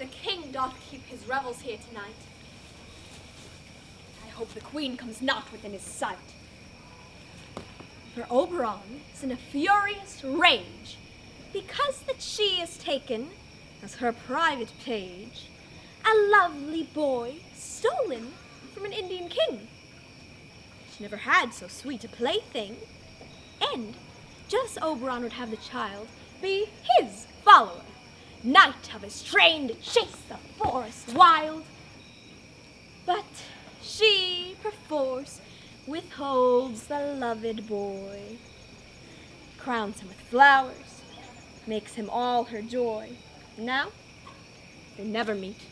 the king doth keep his revels here tonight. I hope the queen comes not within his sight. For Oberon is in a furious rage, because that she is taken, as her private page, a lovely boy stolen from an Indian king. She never had so sweet a plaything, and just Oberon would have the child be his follower, knight of his train to chase the forest wild. But she, perforce, withholds the loved boy, crowns him with flowers, makes him all her joy. And now, they never meet,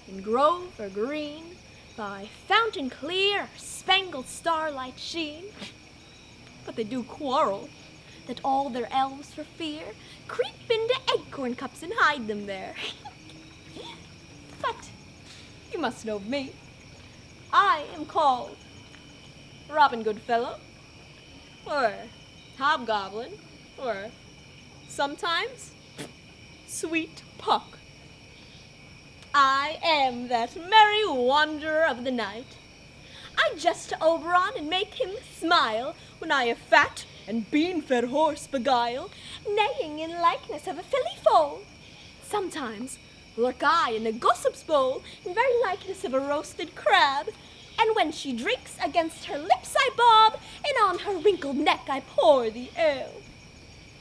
in grove or green, by fountain clear or spangled starlight sheen. But they do quarrel, that all their elves for fear creep into acorn cups and hide them there. But you must know me. I am called Robin Goodfellow, or Hobgoblin, or sometimes Sweet Puck. I am that merry wanderer of the night. I jest to Oberon and make him smile when I a fat and bean-fed horse beguile, neighing in likeness of a filly foal. Sometimes lurk I in the gossip's bowl in very likeness of a roasted crab, and when she drinks against her lips I bob, and on her wrinkled neck I pour the ale.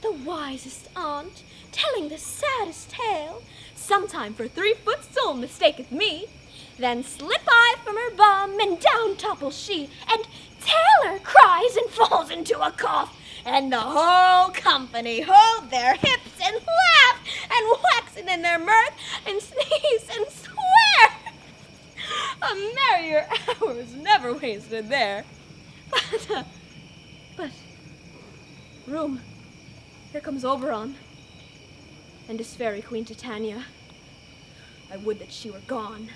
The wisest aunt, telling the saddest tale, sometime for 3-foot soul mistaketh me. Then slip I from her bum, and down topples she, and Taylor cries and falls into a cough, and the whole company hold their hips and laugh, and waxen in their mirth, and sneeze and swear. A merrier hour was never wasted there. But, room, here comes Oberon, and his fairy Queen Titania. I would that she were gone.